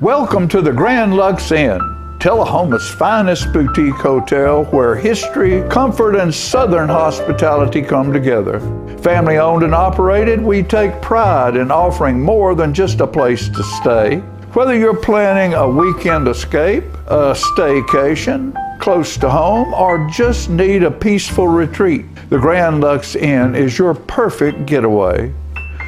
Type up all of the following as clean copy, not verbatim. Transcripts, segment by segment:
Welcome to the Grand Lux Inn, Tullahoma's finest boutique hotel where history, comfort, and southern hospitality come together. Family owned and operated, we take pride in offering more than just a place to stay. Whether you're planning a weekend escape, a staycation, close to home, or just need a peaceful retreat, the Grand Lux Inn is your perfect getaway.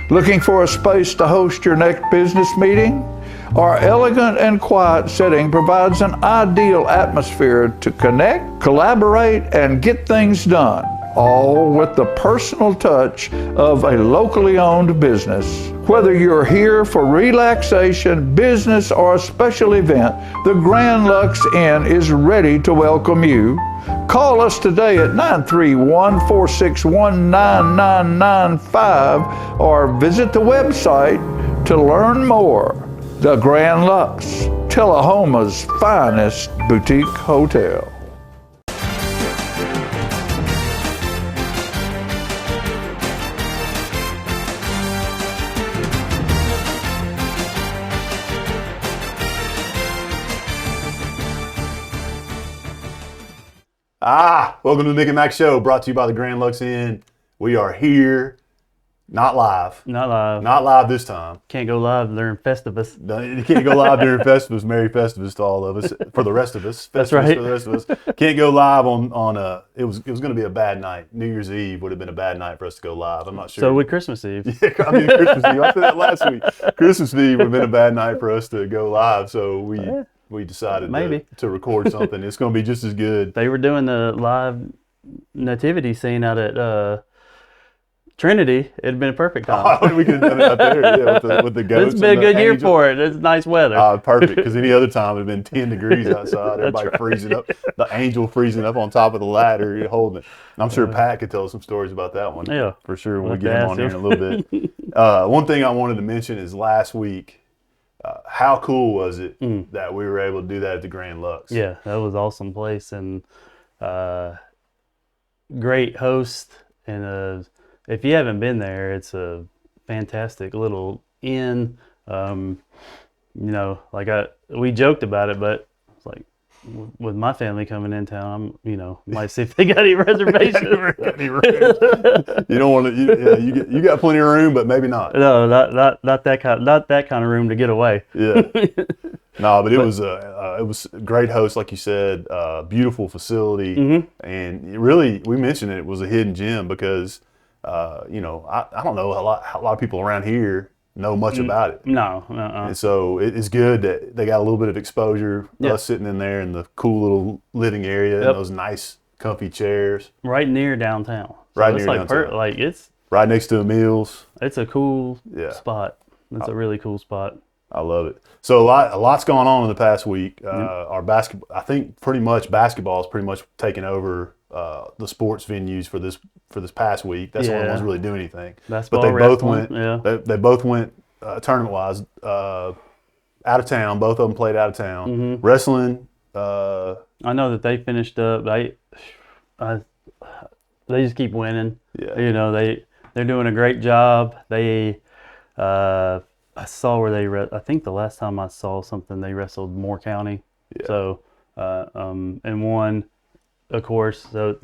Looking for a space to host your next business meeting? Our elegant and quiet setting provides an ideal atmosphere to connect, collaborate, and get things done, all with the personal touch of a locally owned business. Whether you're here for relaxation, business, or a special event, the Grand Lux Inn is ready to welcome you. Call us today at 931-461-9995 or visit the website to learn more. The Grand Lux, Tullahoma's finest boutique hotel. Welcome to the Mick and Mac Show, brought to you by the Grand Lux Inn. We are here, not live. Not live. Not live this time. Can't go live during Festivus. No, you can't go live during Festivus. Merry Festivus to all of us. For the rest of us. That's Festivus right. For the rest of us. Can't go live on it was going to be a bad night. New Year's Eve would have been a bad night for us to go live. I'm not sure. So would Christmas Eve. Yeah, I mean Christmas Eve. I said that last week. Christmas Eve would have been a bad night for us to go live. So we decided to record something. It's going to be just as good. They were doing the live nativity scene out at Trinity. It'd been a perfect time. Oh, we could have done it out there, with the goats. It's been a good year for it. It's nice weather. Perfect, because any other time it would have been 10 degrees outside. Everybody freezing up. The angel freezing up on top of the ladder, holding it. I'm sure Pat could tell us some stories about that one. Yeah. For sure when we get him on here in a little bit. One thing I wanted to mention is last week, how cool was it that we were able to do that at the Grand Lux? Yeah, that was an awesome place and great host. And if you haven't been there, it's a fantastic little inn. We joked about it, but it's like with my family coming in town, might see if they got any reservations. You don't want to. You got plenty of room, but maybe not. No, not that kind of room to get away. Yeah. No, but it was a great host, like you said. Beautiful facility, and really, we mentioned it was a hidden gem because, I don't know a lot of people around here know much about it. No. And so it's good that they got a little bit of exposure. Us sitting in there in the cool little living area and those nice, comfy chairs. Right near downtown. Near downtown. It's right next to the Mills. It's a cool spot. It's a really cool spot. I love it. So a lot's gone on in the past week. Our basketball, I think, basketball is pretty much taken over the sports venues for this past week. That's the only ones really doing anything. Basketball, but they wrestling, both went. They both went tournament wise out of town. Both of them played out of town. Wrestling. I know that they finished up. They just keep winning. Yeah. They're doing a great job. They. I saw where they. I think the last time I saw something, they wrestled Moore County. Yeah. So, and won, of course. So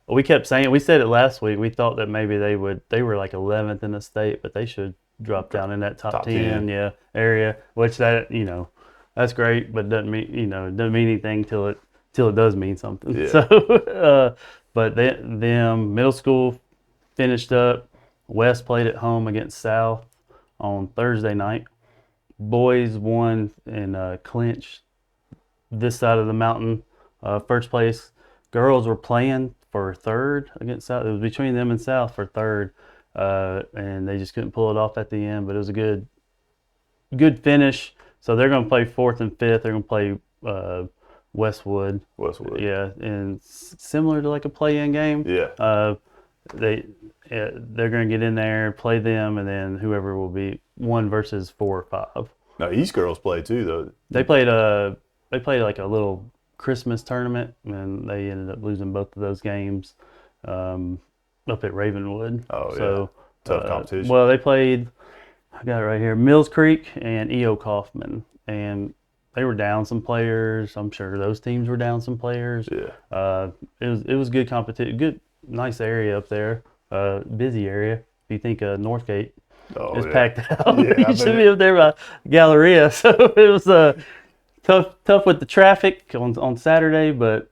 we kept saying, we said it last week. We thought that maybe they were like 11th in the state, but they should drop down in that top 10 area. Which that's great, but doesn't mean anything till it does mean something. Yeah. So, but them middle school finished up. West played at home against South on Thursday night. Boys won and clinched this side of the mountain, first place. Girls were playing for third against South. It was between them and South for third, and they just couldn't pull it off at the end. But it was a good finish. So they're going to play fourth and fifth. They're going to play Westwood. Yeah, and similar to like a play-in game. Yeah. They're going to get in there, play them, and then whoever will be 1 versus 4 or 5. Now East girls play too, though. They played like a little Christmas tournament, and they ended up losing both of those games up at Ravenwood. Oh, yeah. So tough competition. Well, they played, I got it right here, Mills Creek and E.O. Kaufman. and they were down some players. I'm sure those teams were down some players. Yeah. It was good competition, good, nice area up there, busy area. If you think Northgate is packed out, Yeah, you should be up there by Galleria. So it was tough with the traffic on Saturday, but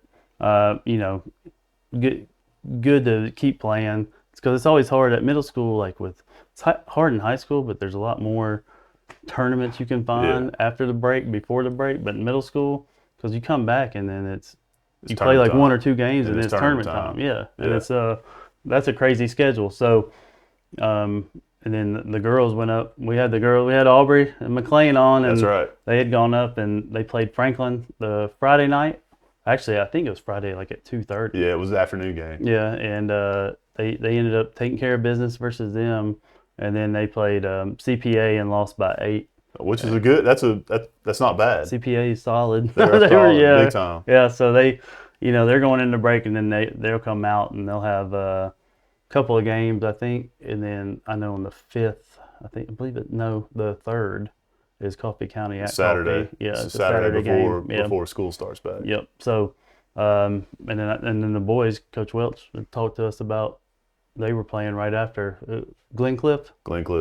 good to keep playing. It's because it's always hard at middle school, it's hard in high school, but there's a lot more tournaments you can find after the break, before the break. But in middle school, because you come back and then you play like 1 or 2 games and it's tournament time. Yeah, and it's that's a crazy schedule. So, and then the girls went up. We had Aubrey and McLean on, and That's right. they had gone up and they played Franklin the Friday night. Actually, I think it was Friday, like at 2:30. Yeah, it was the afternoon game. Yeah, and they ended up taking care of business versus them, and then they played CPA and lost by 8. Which is that's not bad. CPA is solid. They're solid, big time. Yeah, so they're going into break, and then they'll come out and they'll have a couple of games, I think, and then I know on the 5th, the 3rd is Coffee County at Saturday. Coffee. Yeah, it's a Saturday game. before school starts back. Yep. So, and then the boys, Coach Welch talked to us about they were playing right after Glencliff.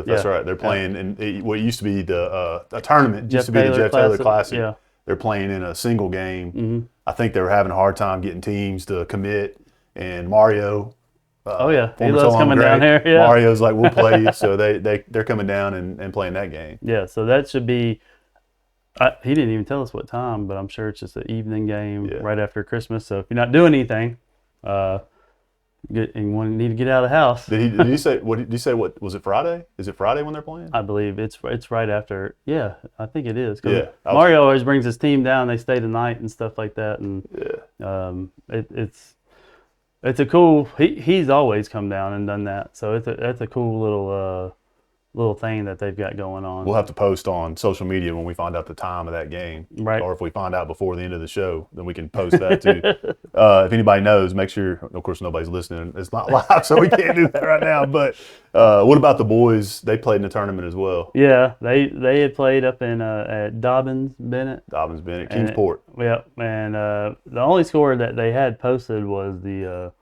That's right. They're playing in what used to be a tournament. Jeff Used to be the Jeff Taylor Classic. Yeah. They're playing in a single game. Mm-hmm. I think they were having a hard time getting teams to commit. And Mario, he loves coming down here. Yeah. Mario's like, we'll play you. So they're coming down and playing that game. Yeah, so that should be. He didn't even tell us what time, but I'm sure it's just an evening game right after Christmas. So if you're not doing anything, and you need to get out of the house. Did he say what? Did he say what was it? Friday? Is it Friday when they're playing? I believe it's right after. Yeah, I think it is. Yeah, Mario always brings his team down. They stay the night and stuff like that, and it's a cool. He's always come down and done that. So that's a cool little thing that they've got going on. We'll have to post on social media when we find out the time of that game. Right. Or if we find out before the end of the show, then we can post that too. If anybody knows, make sure, of course, nobody's listening. It's not live, so we can't do that right now. But what about the boys? They played in the tournament as well. Yeah, they had played up in at Dobbins Bennett, Kingsport. Yeah, and the only score that they had posted was the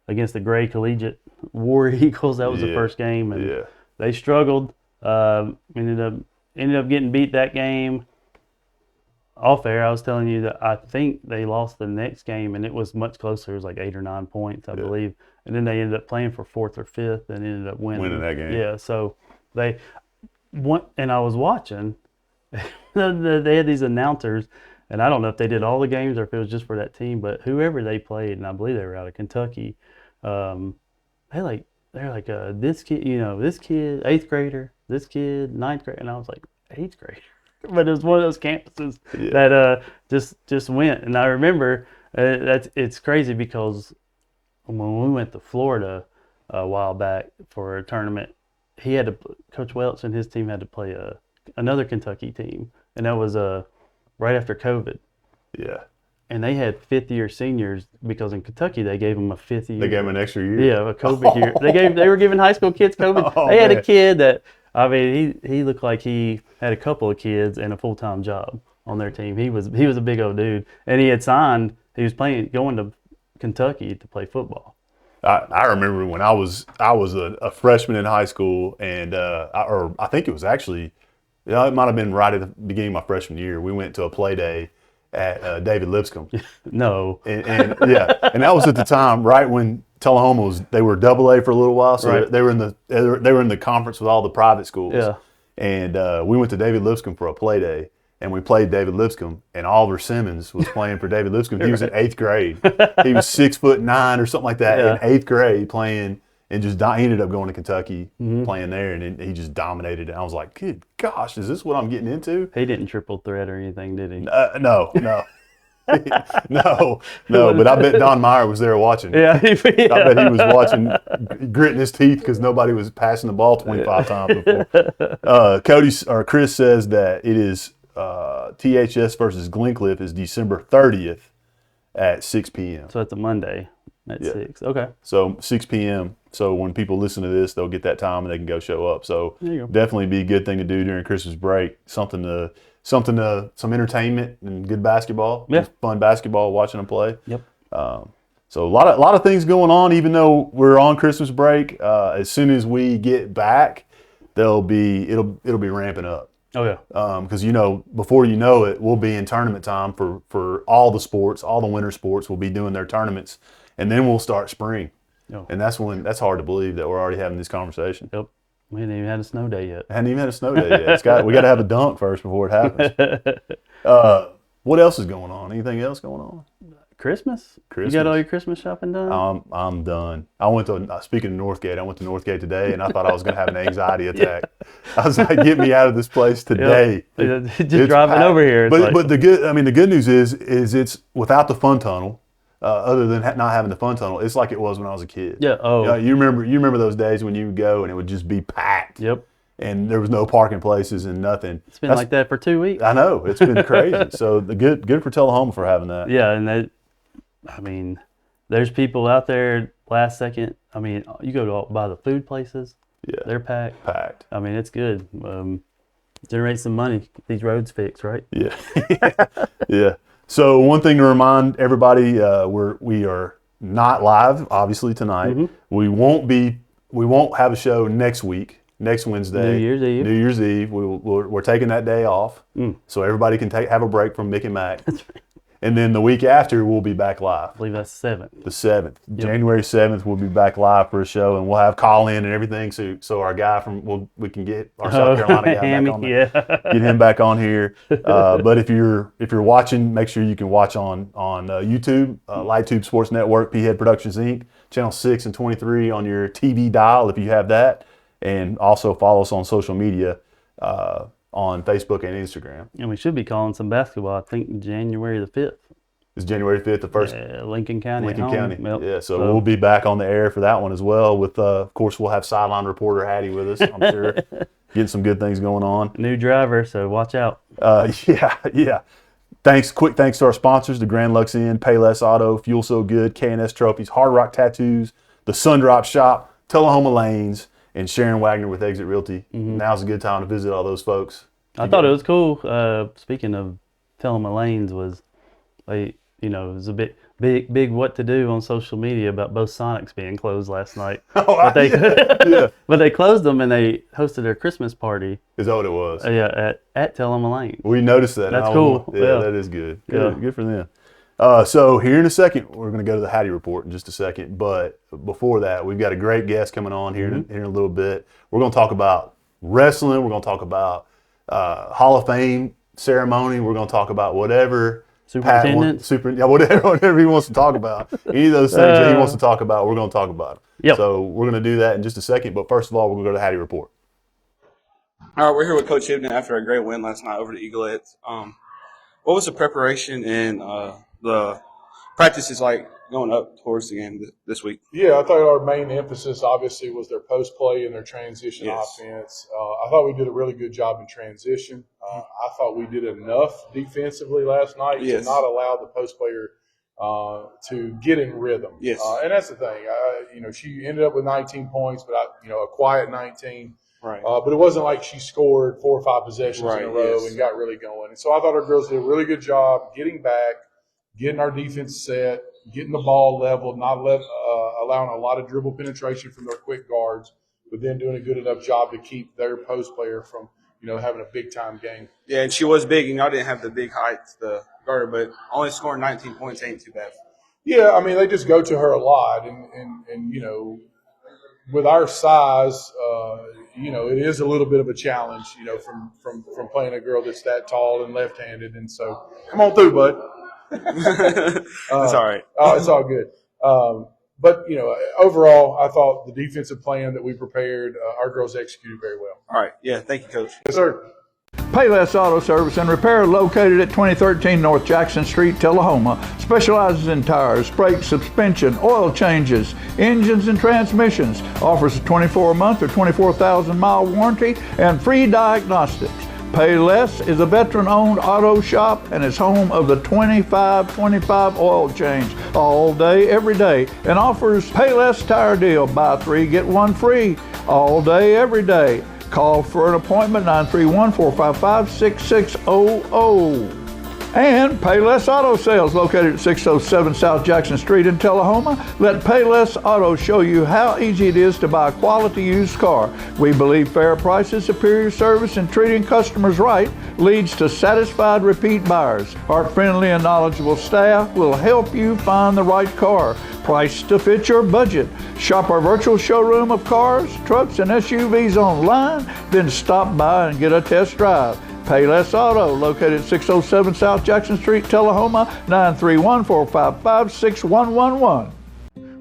against the Gray Collegiate War Eagles. That was the first game, and they struggled. Ended up getting beat that game. Off air, I was telling you that I think they lost the next game, and it was much closer. It was like 8 or 9 points, I believe. And then they ended up playing for 4th or 5th, and ended up winning that game. Yeah, so they went, and I was watching. They had these announcers, and I don't know if they did all the games or if it was just for that team, but whoever they played, and I believe they were out of Kentucky. They're like this kid, this kid, 8th grader, this kid, 9th grader, and I was like, 8th grader. But it was one of those campuses that just went. And I remember it's crazy because when we went to Florida a while back for a tournament, Coach Welch and his team had to play another Kentucky team, and that was right after COVID. Yeah. And they had 5th-year seniors because in Kentucky they gave them a 5th year. They gave them an extra year. Yeah, a COVID year. They were giving high school kids COVID. They had a kid that, I mean, he looked like he had a couple of kids and a full-time job on their team. He was a big old dude, and he had signed. He was going to Kentucky to play football. I remember when I was a freshman in high school, and I think it was actually, it might have been right at the beginning of my freshman year. We went to a play day at David Lipscomb. No. And that was at the time right when Tullahoma they were AA for a little while, so they were in the conference with all the private schools. Yeah. And we went to David Lipscomb for a play day, and we played David Lipscomb, and Oliver Simmons was playing for David Lipscomb. He was in 8th grade. He was 6'9" or something like that in 8th grade playing. And he ended up going to Kentucky, playing there, and he just dominated. And I was like, good gosh, is this what I'm getting into? He didn't triple threat or anything, did he? No. no. But I bet Don Meyer was there watching. Yeah. I bet he was watching, gritting his teeth because nobody was passing the ball 25 times before. Chris says that it is THS versus Glencliff is December 30th at 6 p.m. So it's a Monday at 6. Okay. So 6 p.m. So when people listen to this, they'll get that time and they can go show up. So definitely be a good thing to do during Christmas break. Something to something some entertainment and good basketball. Yeah. Fun basketball, watching them play. Yep. So a lot of things going on. Even though we're on Christmas break, as soon as we get back, it'll be ramping up. Oh yeah. Because before you know it, we'll be in tournament time for all the sports, all the winter sports will be doing their tournaments, and then we'll start spring. Oh. And that's hard to believe that we're already having this conversation. Yep. We hadn't even had a snow day yet. Hadn't even had a snow day yet. We got to have a dunk first before it happens. What else is going on? Anything else going on? Christmas? You got all your Christmas shopping done? I'm done. I went to, speaking of Northgate, I went to Northgate today, and I thought I was going to have an anxiety attack. I was like, get me out of this place today. Yep. Just driving packed. Over here. But the good news is it's without the fun tunnel. Other than not having the fun tunnel, it's like it was when I was a kid. Yeah. Oh. You remember those days when you would go and it would just be packed. Yep. And there was no parking places and nothing. It's been like that for 2 weeks. I know, it's been crazy. So the good for Tullahoma for having that. Yeah, and there's people out there last second. You go to buy the food places. Yeah. They're packed. Packed. It's good. Generate some money. Get these roads fixed, right? Yeah. Yeah. So one thing to remind everybody, we are not live, obviously, tonight. Mm-hmm. We won't have a show next week, next Wednesday. New Year's Eve. We're taking that day off, so everybody can have a break from Mick and Mac. That's right. And then the week after, we'll be back live. I believe that's the 7th. The 7th. Yep. January 7th, we'll be back live for a show, and we'll have call-in and everything, so our guy we can get our South Carolina guy back on there. Yeah. Get him back on here. But if you're watching, make sure you can watch on YouTube, LightTube Sports Network, P-Head Productions, Inc., Channel 6 and 23 on your TV dial if you have that, and also follow us on social media, on Facebook and Instagram. And we should be calling some basketball, I think January the 5th. Is January 5th the first? Lincoln County. Yep. Yeah, so we'll be back on the air for that one as well. With of course, we'll have sideline reporter Hattie with us, I'm sure. Getting some good things going on. New driver, so watch out. Yeah. Quick thanks to our sponsors, the Grand Lux Inn, Payless Auto, Fuel So Good, K&S Trophies, Hard Rock Tattoos, the Sundrop Shop, Tullahoma Lanes, and Sharon Wagner with Exit Realty. Mm-hmm. Now's a good time to visit all those folks. I thought it was cool. Speaking of Tullahoma Lanes, was it was a big what to do on social media about both Sonics being closed last night. But they closed them and they hosted their Christmas party. Is that what it was? At Tullahoma Lanes. We noticed that. That's cool. Yeah, that is good. Good for them. So here in a second, we're going to go to the Hattie Report in just a second. But before that, we've got a great guest coming on here in a little bit. We're going to talk about wrestling. We're going to talk about Hall of Fame ceremony. We're going to talk about whatever. Superintendent? Whatever he wants to talk about. Any of those things that he wants to talk about, we're going to talk about them. Yep. So we're going to do that in just a second. But first of all, we're going to go to the Hattie Report. All right, we're here with Coach Hibden after a great win last night over the Eaglettes. What was the preparation and the practices like going up towards the game this week? Yeah, I thought our main emphasis obviously was their post play and their transition offense. I thought we did a really good job in transition. I thought we did enough defensively last night to not allow the post player to get in rhythm. Yes. And that's the thing. She ended up with 19 points, but a quiet 19. Right. But it wasn't like she scored 4 or 5 possessions in a row and got really going. And so I thought our girls did a really good job getting back, getting our defense set, getting the ball leveled, not allowing a lot of dribble penetration from their quick guards, but then doing a good enough job to keep their post player from, having a big-time game. Yeah, and she was big, and y'all didn't have the big height to guard her, but only scoring 19 points ain't too bad. Yeah, they just go to her a lot, and with our size, it is a little bit of a challenge, from playing a girl that's that tall and left-handed, and so come on through, bud. It's all right. It's all good. But, overall, I thought the defensive plan that we prepared, our girls executed very well. All right. Yeah, thank you, Coach. Yes, sir. Payless Auto Service and Repair, located at 2013 North Jackson Street, Tullahoma, specializes in tires, brakes, suspension, oil changes, engines, and transmissions. Offers a 24-month or 24,000-mile warranty and free diagnostics. Payless is a veteran-owned auto shop and is home of the 25-25 oil change all day, every day, and offers Payless tire deal. Buy 3, get 1 free all day, every day. Call for an appointment, 931-455-6600. And Payless Auto Sales, located at 607 South Jackson Street in Tullahoma. Let Payless Auto show you how easy it is to buy a quality used car. We believe fair prices, superior service, and treating customers right leads to satisfied repeat buyers. Our friendly and knowledgeable staff will help you find the right car, priced to fit your budget. Shop our virtual showroom of cars, trucks, and SUVs online, then stop by and get a test drive. Payless Auto, located at 607 South Jackson Street, Tullahoma, 931-455-6111.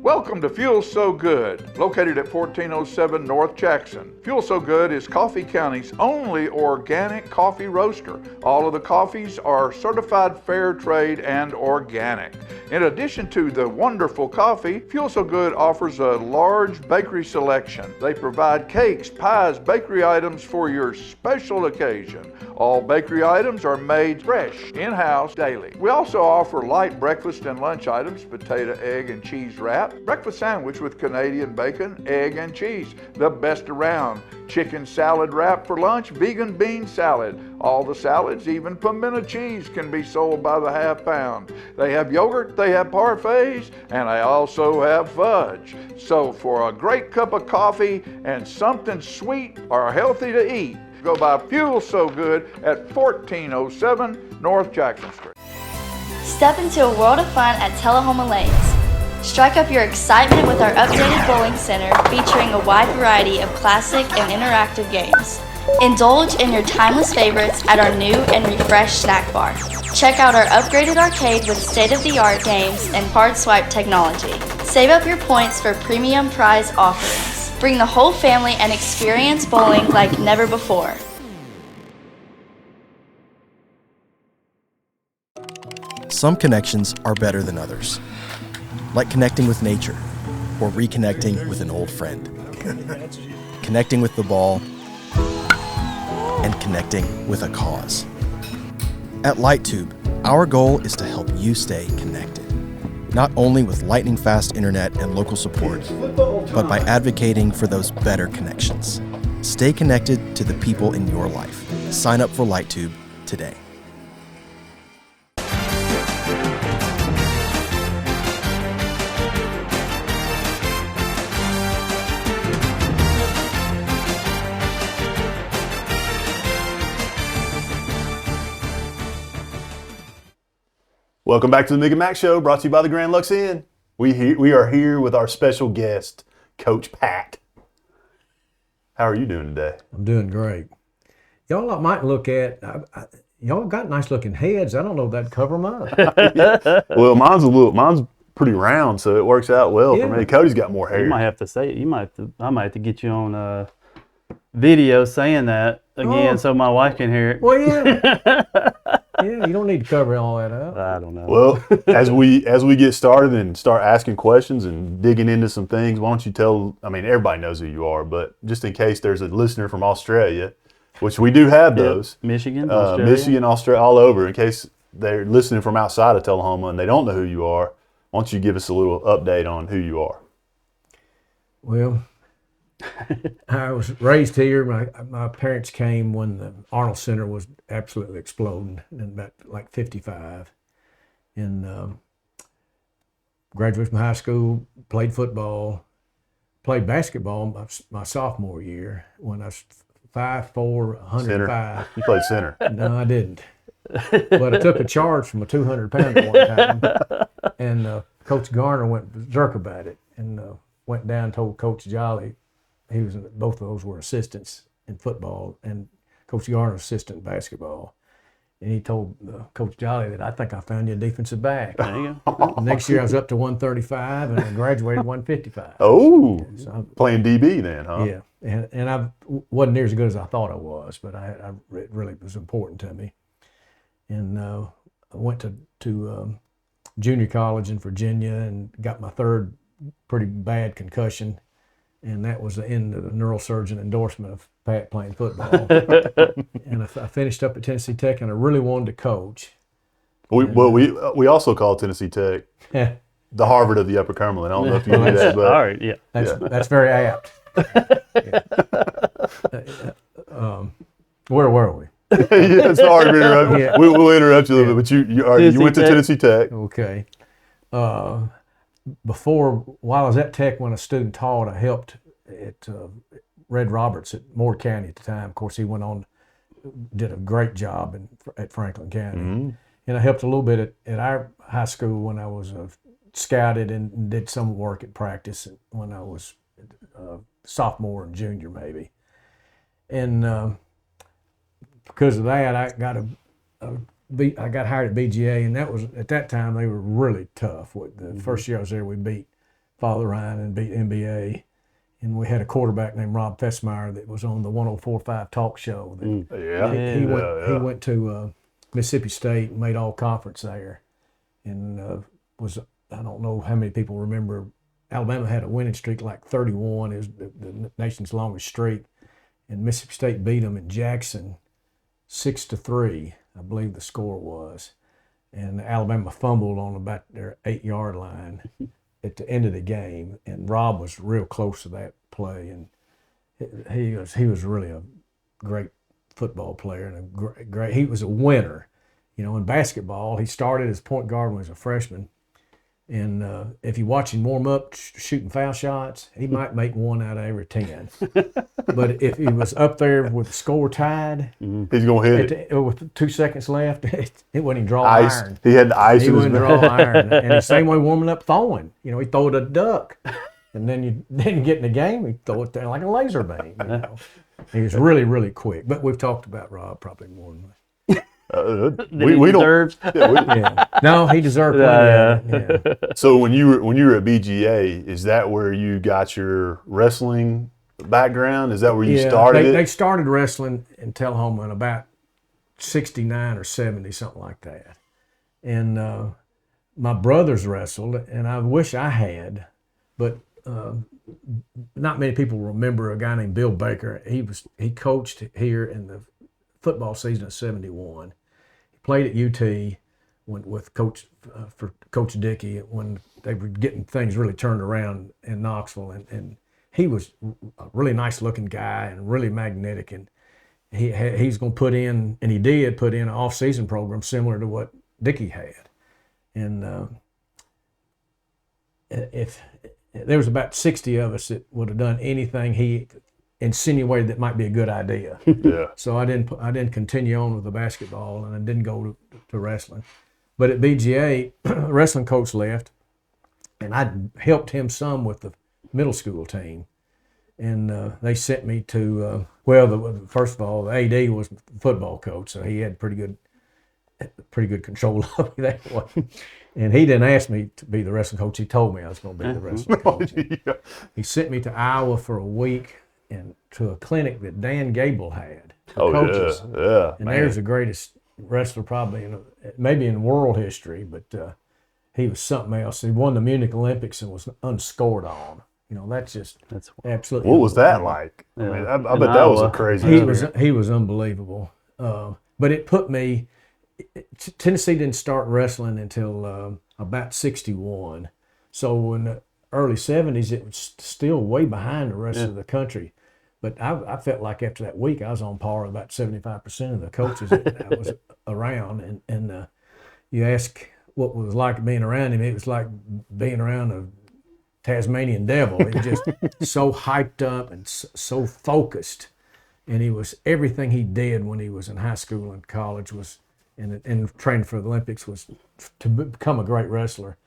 Welcome to Fuel So Good, located at 1407 North Jackson. Fuel So Good is Coffee County's only organic coffee roaster. All of the coffees are certified fair trade and organic. In addition to the wonderful coffee, Fuel So Good offers a large bakery selection. They provide cakes, pies, bakery items for your special occasion. All bakery items are made fresh, in-house, daily. We also offer light breakfast and lunch items, potato, egg, and cheese wrap, breakfast sandwich with Canadian bacon, egg, and cheese, the best around. Chicken salad wrap for lunch, vegan bean salad. All the salads, even pimento cheese, can be sold by the half pound. They have yogurt, they have parfaits, and they also have fudge. So for a great cup of coffee and something sweet or healthy to eat, go by Fuel So Good at 1407 North Jackson Street. Step into a world of fun at Tullahoma Lanes. Strike up your excitement with our updated bowling center featuring a wide variety of classic and interactive games. Indulge in your timeless favorites at our new and refreshed snack bar. Check out our upgraded arcade with state-of-the-art games and card swipe technology. Save up your points for premium prize offerings. Bring the whole family and experience bowling like never before. Some connections are better than others, like connecting with nature or reconnecting with an old friend, connecting with the ball, and connecting with a cause. At LightTube, our goal is to help you stay connected, not only with lightning-fast internet and local support, but by advocating for those better connections. Stay connected to the people in your life. Sign up for LightTube today. Welcome back to the Mick and Mac Show, brought to you by the Grand Lux Inn. We are here with our special guest, Coach Pat. How are you doing today? I'm doing great. Y'all might look at, y'all got nice looking heads. I don't know if that'd cover them up. Well, mine's pretty round, so it works out well for me. Cody's got more hair. You might have to say it. I might have to get you on video saying that again so my wife can hear it. Well, yeah. Yeah, you don't need to cover all that up. I don't know. Well, as we get started and start asking questions and digging into some things, why don't you everybody knows who you are, but just in case there's a listener from Australia, which we do have those. Michigan, Australia. Michigan, Australia, all over, in case they're listening from outside of Tullahoma and they don't know who you are, why don't you give us a little update on who you are? Well, I was raised here. My parents came when the Arnold Center was absolutely exploding in about like 55. And graduated from high school, played football, played basketball my sophomore year when I was 5'4", 105. Center. You played center. No, I didn't. But I took a charge from a 200-pounder one time, and Coach Garner went berserk about it and went down and told Coach Jolly. Both of those were assistants in football, and Coach Garner was assistant in basketball. And he told Coach Jolly that I think I found you a defensive back. There you go. Next year I was up to 135, and I graduated 155. Oh, So playing DB then, huh? Yeah, and I wasn't near as good as I thought I was, but it really was important to me. And I went to junior college in Virginia and got my third pretty bad concussion. And that was the end of the neurosurgeon endorsement of Pat playing football. And I finished up at Tennessee Tech, and I really wanted to coach. We also call Tennessee Tech the Harvard of the Upper Cumberland. I don't know if you knew that, but all right, yeah. That's very apt. where were we? Yeah, sorry to interrupt. Yeah. We'll interrupt you a little bit, but you went to Tennessee Tech. Okay. While I was at Tech, when a student taught, I helped at Red Roberts at Moore County at the time. Of course, he went on, did a great job at Franklin County. Mm-hmm. And I helped a little bit at our high school when I was scouted and did some work at practice when I was sophomore and junior maybe. And because of that, I got hired at BGA, and that was at that time they were really tough. The first year I was there, we beat Father Ryan and beat NBA, and we had a quarterback named Rob Fessmeyer that was on the 104.5 talk show. He went to Mississippi State and made all conference there, and I don't know how many people remember. Alabama had a winning streak like 31. It was the nation's longest streak, and Mississippi State beat them in Jackson 6-3. I believe the score was, and Alabama fumbled on about their 8-yard line at the end of the game, and Rob was real close to that play, and he was really a great football player and a great. He was a winner, in basketball. He started as point guard when he was a freshman, and if you watch him warm up shooting foul shots, he might make 1 out of every 10. But if he was up there with the score tied, he's gonna hit it with 2 seconds left. It wouldn't even draw ice. iron. He had the ice. He wouldn't draw iron. And the same way warming up throwing. He throw it a duck, and then you get in the game, he throw it there like a laser beam. He was really, really quick. But we've talked about Rob probably more than we don't. Yeah. No, he deserved plenty. Yeah. So when you were at BGA, is that where you got your wrestling background? Is that where you started? They started wrestling in Tullahoma in about 69 or 70, something like that. And my brothers wrestled, and I wish I had, but not many people remember a guy named Bill Baker. He coached here in the football season of 71. He played at UT with Coach Dickey when they were getting things really turned around in Knoxville, and he was a really nice looking guy and really magnetic, and he's going to put in, and he did put in an off-season program similar to what Dickey had. And if there was about 60 of us that would have done anything he insinuated that might be a good idea. Yeah. So I didn't continue on with the basketball, and I didn't go to wrestling. But at BGA, wrestling coach left, and I helped him some with the middle school team. And they sent me to first of all, the AD was the football coach, so he had pretty good control of me that way. And he didn't ask me to be the wrestling coach. He told me I was going to be the wrestling coach. Yeah. He sent me to Iowa for a week and to a clinic that Dan Gable had for Oh coaches. yeah. And there's the greatest wrestler probably maybe in world history, but he was something else. He won the Munich Olympics and was unscored on. That's absolutely. What was that like? Yeah. I mean, I bet that was a crazy. He was unbelievable. But it put me. Tennessee didn't start wrestling until about 61. So in the early 70s, it was still way behind the rest of the country. But I felt like after that week, I was on par with about 75% of the coaches that I was around. And you ask what it was like being around him, it was like being around a Tasmanian devil. He was just so hyped up and so focused. And everything he did when he was in high school and college was, and training for the Olympics, was to become a great wrestler.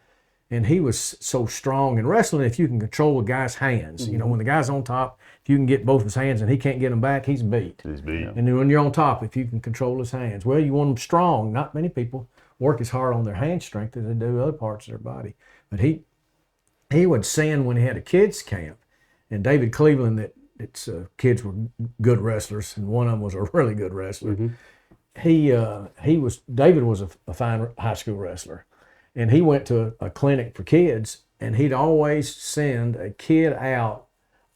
And he was so strong in wrestling. If you can control a guy's hands, when the guy's on top, if you can get both his hands and he can't get them back, he's beat. He's beat. And then when you're on top, if you can control his hands, well, you want them strong. Not many people work as hard on their hand strength as they do other parts of their body. But he would send when he had a kids camp, and David Cleveland, its kids were good wrestlers, and one of them was a really good wrestler. Mm-hmm. David was a fine high school wrestler. And he went to a clinic for kids, and he'd always send a kid out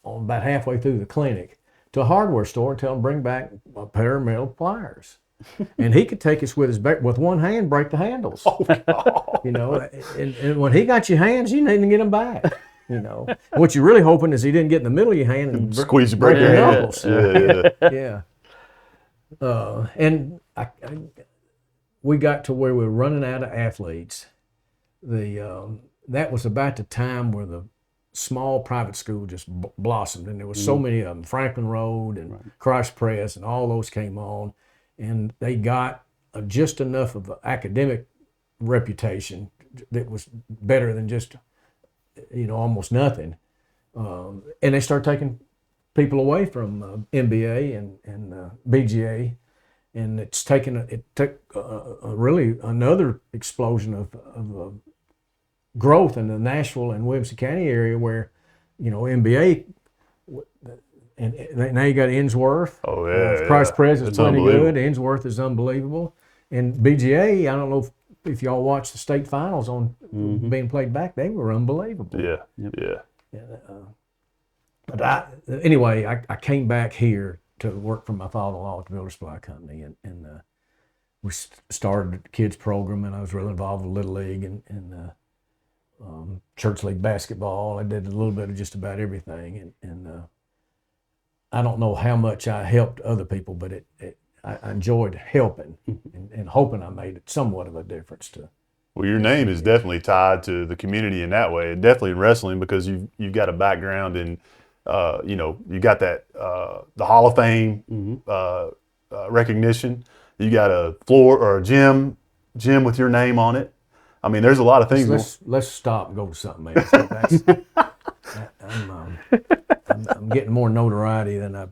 on about halfway through the clinic to a hardware store and tell him bring back a pair of metal pliers. And he could take us with one hand, break the handles. Oh, God. And when he got your hands, you need to get them back. You know, what you're really hoping is he didn't get in the middle of your hand and Squeeze your break your hand. knuckles. Yeah. And we got to where we were running out of athletes. That was about the time where the small private school just blossomed, and there was so many of them. Franklin Road and Christ Press and all those came on, and they got just enough of an academic reputation that was better than just, almost nothing. And they started taking people away from NBA and BGA, and it took really another explosion of growth in the Nashville and Williamson County area where, NBA, and now you got Innsworth. Oh, yeah. Price Press is It's plenty unbelievable. good. Innsworth is unbelievable. And BGA, I don't know if y'all watched the state finals on being played back, they were unbelievable. Yeah. But anyway, I came back here to work for my father-in-law at the Builder Supply Company, and we started the kids program, and I was really involved with Little League and church league basketball. I did a little bit of just about everything, and I don't know how much I helped other people, but I enjoyed helping and hoping I made somewhat of a difference to. Well, your name is definitely tied to the community in that way, and definitely in wrestling because you've got a background in, you got that the Hall of Fame recognition. You got a floor or a gym with your name on it. I mean, there's a lot of things. Let's stop and go to something else. I'm getting more notoriety than I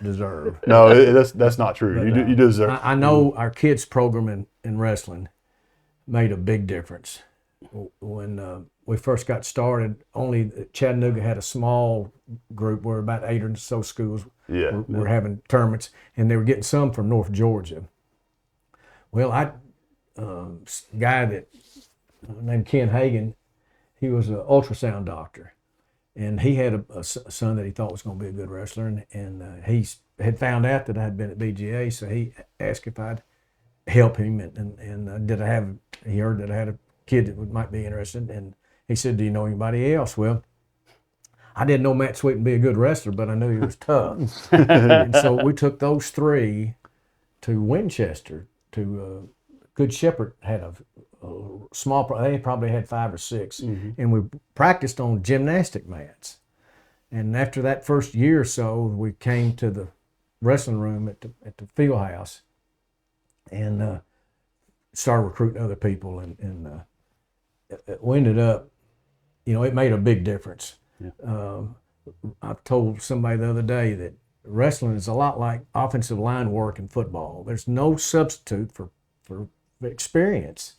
deserve. No, that's not true. But, you deserve. I know our kids program in wrestling made a big difference. When we first got started, only Chattanooga had a small group where about 8 or so schools were having tournaments, and they were getting some from North Georgia. Well, guy that named Ken Hagan, he was an ultrasound doctor, and he had a son that he thought was going to be a good wrestler, and he had found out that I had been at BGA, so he asked if I'd help him, and he heard that I had a kid that might be interested, and he said, "Do you know anybody else?" Well, I didn't know Matt Sweet would be a good wrestler, but I knew he was tough, and so we took those 3 to Winchester. To Good Shepherd had a small, they probably had 5 or 6, and we practiced on gymnastic mats. And after that first year or so, we came to the wrestling room at the field house and started recruiting other people, and we ended up, it made a big difference. I told somebody the other day that wrestling is a lot like offensive line work in football. There's no substitute for experience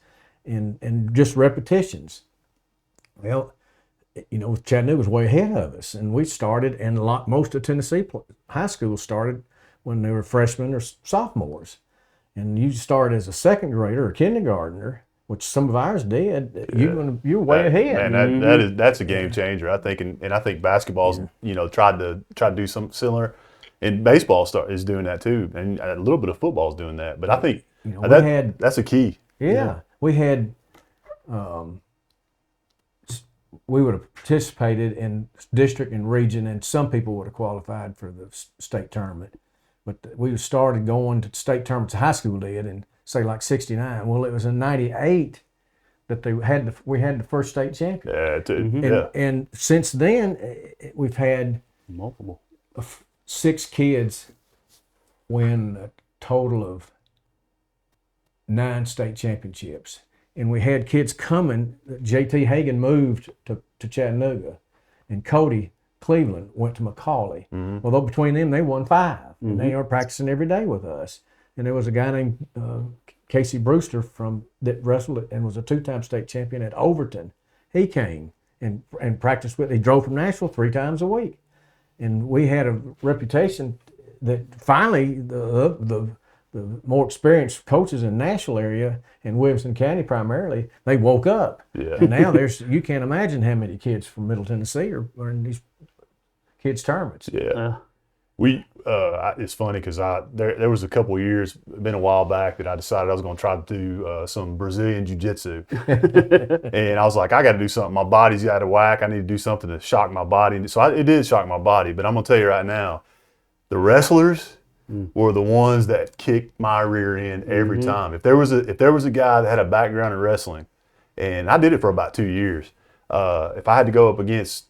and just repetitions. Well, Chattanooga was way ahead of us, and we started, and most of Tennessee high schools started when they were freshmen or sophomores. And you start as a second grader or kindergartner, which some of ours did. You're way ahead. Man, that's a game changer, I think, and I think basketball's tried to do something similar, and baseball is doing that too, and a little bit of football is doing that. But I think that's a key. Yeah, we had. We would have participated in district and region, and some people would have qualified for the state tournament. But we started going to state tournaments, high school did, in say like '69. Well, it was in '98 that we had the first state champion. And since then, we've had multiple 6 kids win a total of 9 state championships. And we had kids coming. J.T. Hagan moved to Chattanooga, and Cody Cleveland went to McCauley. Although between them, they won 5. And they are practicing every day with us. And there was a guy named Casey Brewster that wrestled and was a 2-time state champion at Overton. He came and practiced with. He drove from Nashville 3 times a week. And we had a reputation that finally the more experienced coaches in the Nashville area and Williamson County primarily, they woke up. And now you can't imagine how many kids from Middle Tennessee are in these kids' tournaments. It's funny because there was a couple of years, been a while back, that I decided I was going to try to do some Brazilian jiu-jitsu. And I was like, I got to do something. My body's out of whack. I need to do something to shock my body. So it did shock my body. But I'm going to tell you right now, the wrestlers were the ones that kicked my rear end every time. If there was a guy that had a background in wrestling, and I did it for about 2 years, if I had to go up against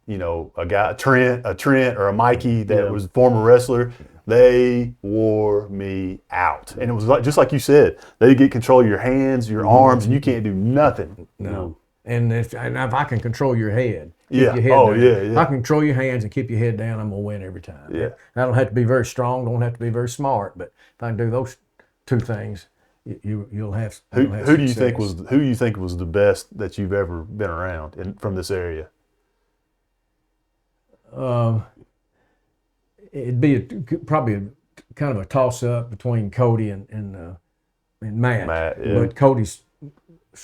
a guy, a Trent or a Mikey that was a former wrestler, they wore me out. And it was just like you said, they get control of your hands, your arms, and you can't do nothing. No. And if I can control your head, keep Yeah. your head Oh, down. yeah. If I can control your hands and keep your head down, I'm going to win every time. Yeah. I don't have to be very strong, don't have to be very smart, but if I can do those two things, you'll have Who do you success. think was the best that you've ever been around from this area? It'd be probably kind of a toss-up between Cody and Matt. Yeah. But Cody's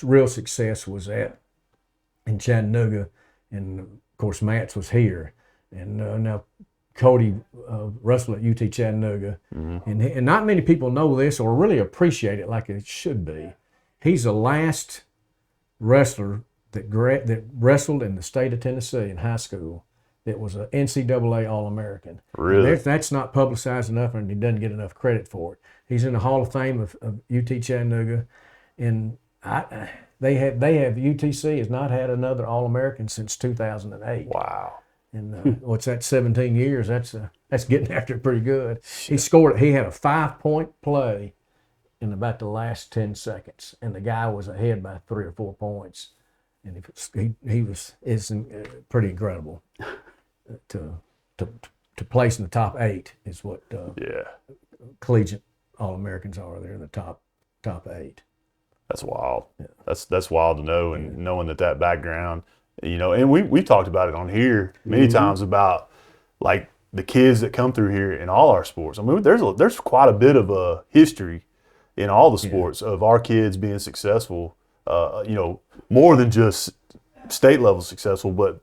real success was in Chattanooga, and of course Matt's was here. And now Cody wrestled at UT Chattanooga, and not many people know this or really appreciate it like it should be. He's the last wrestler that wrestled in the state of Tennessee in high school that was an NCAA All-American. Really? That's not publicized enough, and he doesn't get enough credit for it. He's in the Hall of Fame of UT Chattanooga, and they have UTC has not had another All-American since 2008. Wow. And what's that? 17 years. That's getting after it pretty good. He had a 5-point play in about the last 10 seconds, and the guy was ahead by 3 or 4 points, and it's pretty incredible. To place in the top 8 is what collegiate All-Americans are. They're in the top 8. That's wild. Yeah. That's wild to know, and knowing that background, and we talked about it on here many times about like the kids that come through here in all our sports. I mean, there's quite a bit of a history in all the sports of our kids being successable. More than just state level successful, but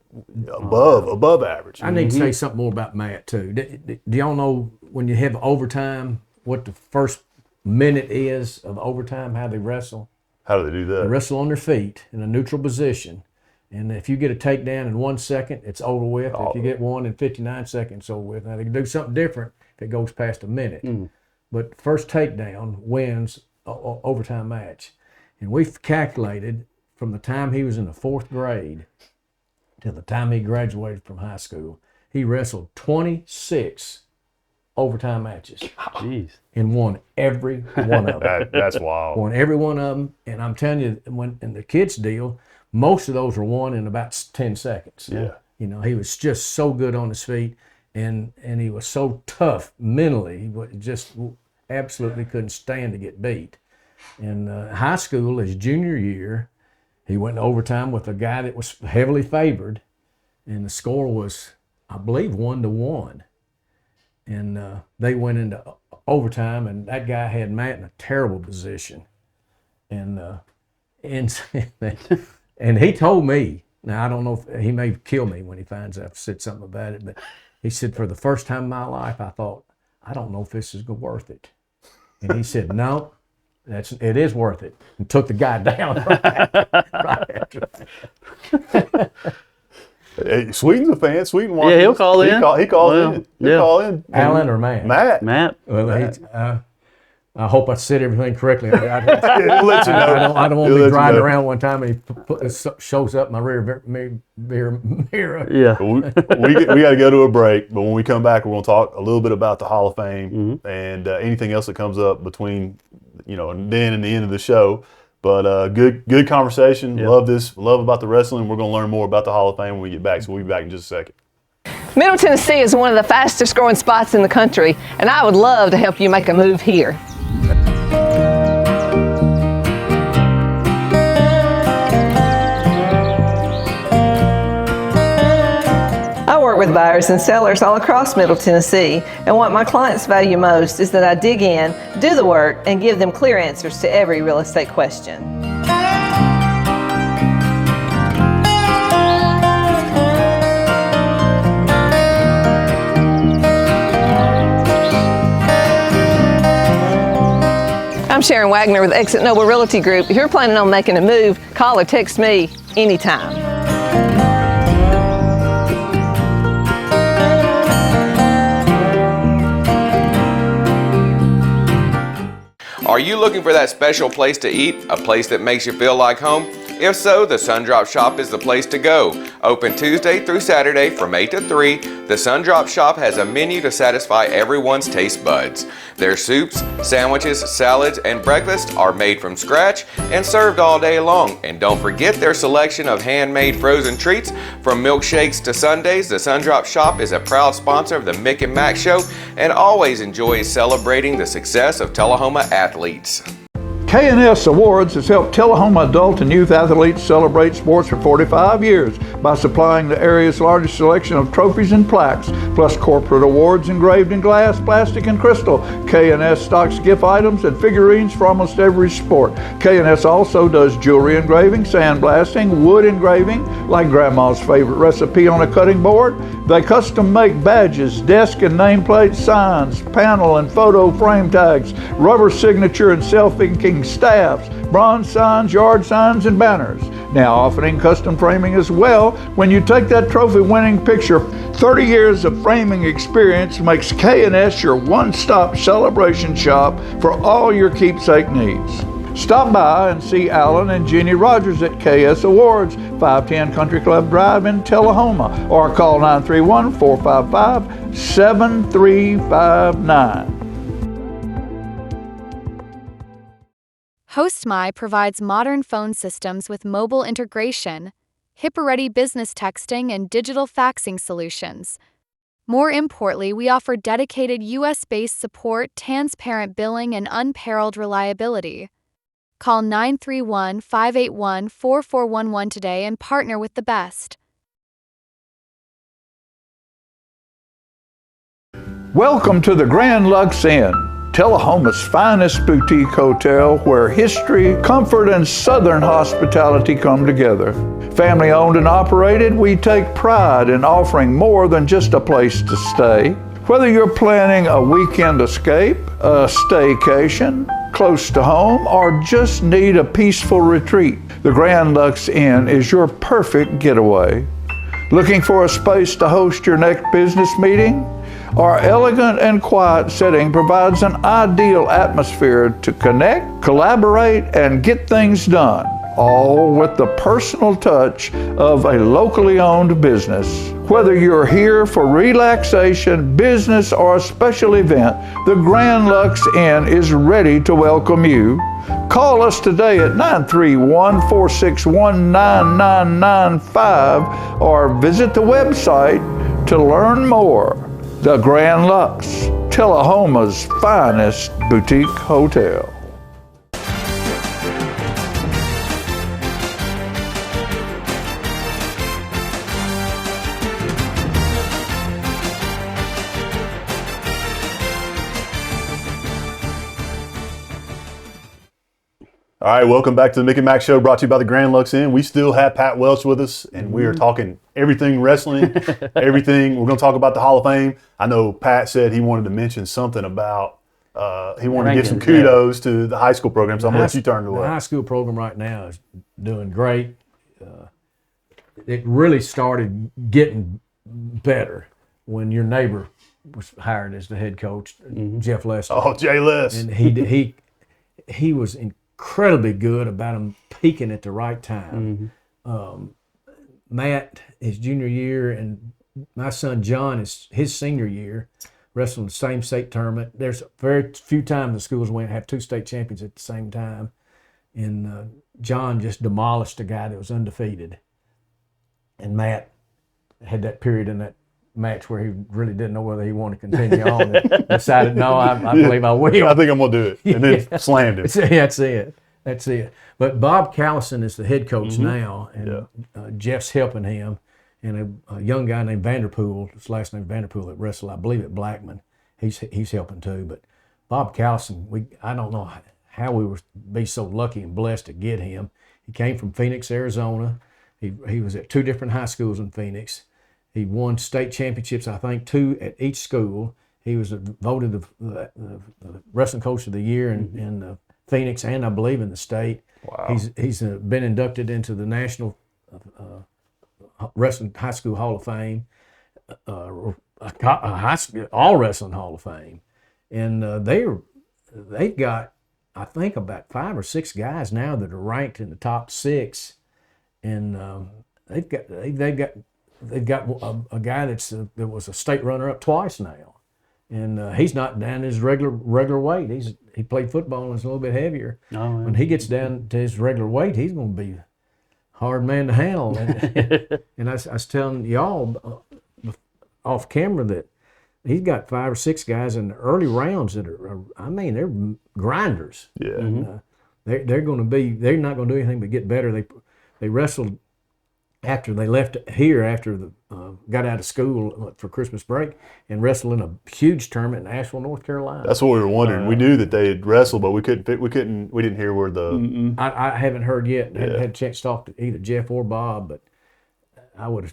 above average. I need to say something more about Matt too. Do y'all know when you have overtime, what the first minute is of overtime, how they wrestle? How do they do that? They wrestle on their feet in a neutral position, and if you get a takedown in 1 second, it's over with. If you get one in 59 seconds, it's over with. Now they can do something different if it goes past a minute, but first takedown wins overtime match. And we've calculated from the time he was in the 4th grade to the time he graduated from high school, he wrestled 26 overtime matches. Jeez. And won every one of them. That's wild. Won every one of them. And I'm telling you, when in the kids' deal, most of those were won in about 10 seconds. Yeah. He was just so good on his feet, and he was so tough mentally. He just absolutely couldn't stand to get beat. In high school, his junior year, he went to overtime with a guy that was heavily favored, and the score was, I believe, 1-1. And they went into overtime, and that guy had Matt in a terrible position. And and he told me, now I don't know if he may kill me when he finds out I said something about it, but he said, for the first time in my life, I thought, I don't know if this is worth it. And he said, no. It is worth it, and took the guy down right after that. Hey, Sweden's a fan. Sweden watches. Yeah, he'll call in. He calls in. He'll call in. Alan or Matt? Matt. Well, I hope I said everything correctly. He'll let you know. I don't want to be driving around one time and he shows up my rear mirror. Yeah. we got to go to a break, but when we come back, we're going to talk a little bit about the Hall of Fame and anything else that comes up between then and the end of the show. But good conversation. Yep. Love about the wrestling. We're going to learn more about the Hall of Fame when we get back. So we'll be back in just a second. Middle Tennessee is one of the fastest growing spots in the country, and I would love to help you make a move here. I work with buyers and sellers all across Middle Tennessee, and what my clients value most is that I dig in, do the work, and give them clear answers to every real estate question. Sharon Wagner with Exit Noble Realty Group. If you're planning on making a move, call or text me anytime. Are you looking for that special place to eat? A place that makes you feel like home? If so, the Sundrop Shop is the place to go. Open Tuesday through Saturday from 8 to 3, the Sundrop Shop has a menu to satisfy everyone's taste buds. Their soups, sandwiches, salads, and breakfast are made from scratch and served all day long. And don't forget their selection of handmade frozen treats. From milkshakes to sundaes, the Sundrop Shop is a proud sponsor of the Mick and Mac Show and always enjoys celebrating the success of Tullahoma athletes. K&S Awards has helped Tullahoma adult and youth athletes celebrate sports for 45 years by supplying the area's largest selection of trophies and plaques, plus corporate awards engraved in glass, plastic, and crystal. K&S stocks gift items and figurines for almost every sport. K&S also does jewelry engraving, sandblasting, wood engraving, like Grandma's favorite recipe on a cutting board. They custom make badges, desk and nameplate signs, panel and photo frame tags, rubber signature and self-inking staffs, bronze signs, yard signs, and banners. Now offering custom framing as well. When you take that trophy-winning picture, 30 years of framing experience makes K&S your one-stop celebration shop for all your keepsake needs. Stop by and see Alan and Jeannie Rogers at KS Awards, 510 Country Club Drive in Tullahoma, or call 931-455-7359. HostMy provides modern phone systems with mobile integration, HIPAA-ready business texting, and digital faxing solutions. More importantly, we offer dedicated U.S.-based support, transparent billing, and unparalleled reliability. Call 931-581-4411 today and partner with the best. Welcome to the Grand Lux Inn, Tullahoma's finest boutique hotel where history, comfort, and Southern hospitality come together. Family owned and operated, we take pride in offering more than just a place to stay. Whether you're planning a weekend escape, a staycation, close to home, or just need a peaceful retreat, the Grand Lux Inn is your perfect getaway. Looking for a space to host your next business meeting? Our elegant and quiet setting provides an ideal atmosphere to connect, collaborate, and get things done, all with the personal touch of a locally owned business. Whether you're here for relaxation, business, or a special event, the Grand Lux Inn is ready to welcome you. Call us today at 931-461-9995 or visit the website to learn more. The Grand Lux, Tullahoma's finest boutique hotel. All right, welcome back to the Mick and Mac Show, brought to you by the Grand Lux Inn. We still have Pat Welch with us, and we are talking everything wrestling, everything. We're going to talk about the Hall of Fame. I know Pat said he wanted to mention something about, he wanted to give some kudos to the high school program, so I'm going to let you turn it away. The high school program right now is doing great. It really started getting better when your neighbor was hired as the head coach, Jeff Lester. Oh, Jay Les. And he was incredibly good about him peaking at the right time. Matt, his junior year, and my son John is his senior year, wrestling the same state tournament. There's very few times the schools have two state champions at the same time, and John just demolished a guy that was undefeated. And Matt had that period in that match where he really didn't know whether he wanted to continue on and decided, no, I believe I will. I think I'm going to do it. And then slammed him. That's it. But Bob Callison is the head coach now, and Jeff's helping him. And a young guy named Vanderpool, his last name Vanderpool, that wrestled, I believe, at Blackman. He's helping too. But Bob Callison, I don't know how we were be so lucky and blessed to get him. He came from Phoenix, Arizona. He was at two different high schools in Phoenix. He won state championships, I think, 2 at each school. He was voted the wrestling coach of the year in Phoenix and I believe in the state. Wow. He's been inducted into the National Wrestling High School Hall of Fame, all Wrestling Hall of Fame, and they've got, I think, about 5 or 6 guys now that are ranked in the top 6, and they've got a guy that was a state runner-up twice now, and he's not down his regular weight. He played football and is a little bit heavier. Oh, yeah. When he gets down to his regular weight, he's going to be a hard man to handle. And I was telling y'all off camera that he's got 5 or 6 guys in the early rounds that are, I mean, they're grinders. Yeah. And, they're not going to do anything but get better. They wrestled after they left here, after got out of school for Christmas break, and wrestled in a huge tournament in Asheville, North Carolina. That's what we were wondering. We knew that they had wrestled, but we didn't hear where the. I haven't heard yet. Hadn't had a chance to talk to either Jeff or Bob, but I would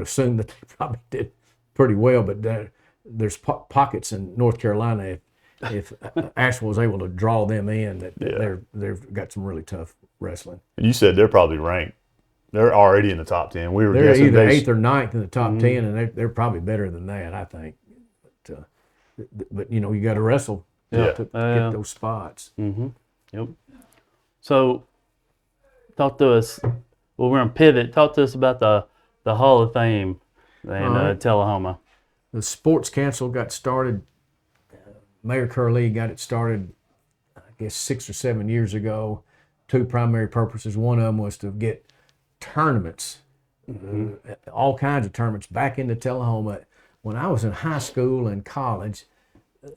assume that they probably did pretty well. But there's pockets in North Carolina if Asheville was able to draw them in, they've got some really tough wrestling. You said they're probably ranked. They're already in the top 10. We were They're guessing either 8th or 9th in the top 10, and they're probably better than that, I think. But you know, you got to wrestle to get those spots. Mm-hmm. Yep. So, talk to us. Well, we're gonna pivot. Talk to us about the Hall of Fame in Tullahoma. The Sports Council got started. Mayor Curley got it started, I guess, 6 or 7 years ago. 2 primary purposes. One of them was to get tournaments, all kinds of tournaments, back into Tullahoma. When I was in high school and college,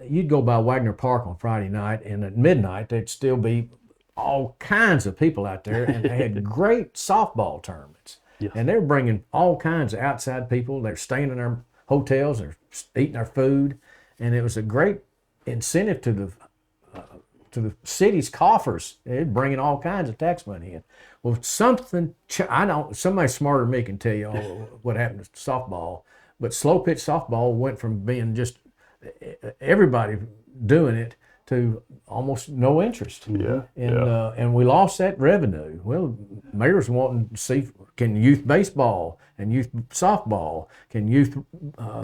you'd go by Wagner Park on Friday night, and at midnight there'd still be all kinds of people out there, and they had great softball tournaments. Yes. And they're bringing all kinds of outside people. They're staying in our hotels, they're eating our food, and it was a great incentive to the city's coffers. They're bringing all kinds of tax money in. Well, somebody smarter than me can tell you all what happened to softball, but slow pitch softball went from being just everybody doing it to almost no interest. Yeah. And we lost that revenue. Well, mayor's wanting to see, can youth baseball and youth softball, can youth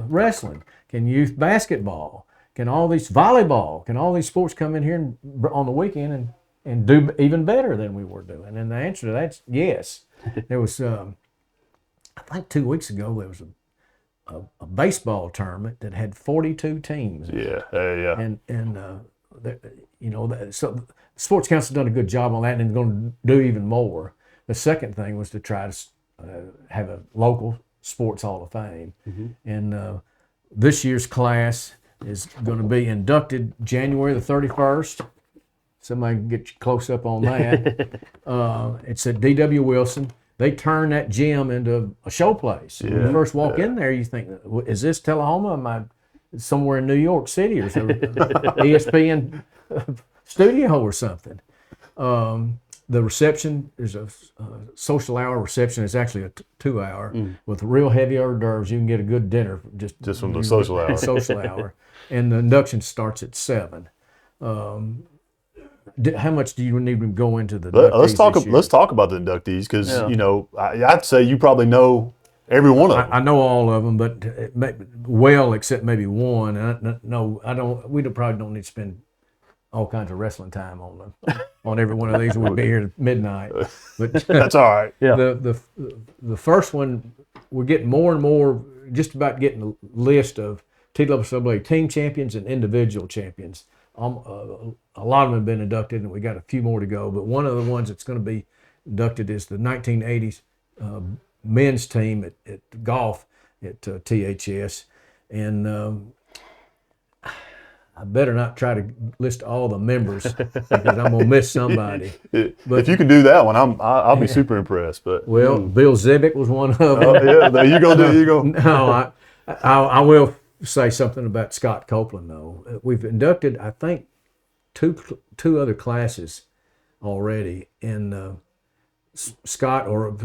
wrestling, can youth basketball, can all these volleyball, can all these sports come in here on the weekend and do even better than we were doing? And the answer to that's yes. There was, I think 2 weeks ago, there was a baseball tournament that had 42 teams. Yeah. So the Sports Council done a good job on that, and going to do even more. The second thing was to try to have a local sports hall of fame. And this year's class is going to be inducted January the 31st. Somebody can get you close up on that. It's at D.W. Wilson. They turn that gym into a show place. When you first walk in there, you think, is this Tullahoma? Am I somewhere in New York City or some ESPN studio or something? The reception is a social hour reception. It's actually a 2-hour with real heavy hors d'oeuvres. You can get a good dinner just from the social hour. Social hour, and the induction starts at 7. How much do you need to go into the inductees Let's talk about the inductees, because I'd say you probably know every one of them. I know all of them, but well, except maybe one. I don't. We probably don't need to spend all kinds of wrestling time on every one of these. We'll be here at midnight. But that's all right. Yeah. The first one, we're getting more and more, just about getting a list of TWSAA team champions and individual champions. A lot of them have been inducted, and we got a few more to go. But one of the ones that's going to be inducted is the 1980s men's team at golf at THS. And I better not try to list all the members because I'm going to miss somebody. But if you can do that one, I'll be super impressed. But Bill Zibik was one of them. There you go. No, I will say something about Scott Copeland, though. We've inducted, I think, two other classes already. And Scott, or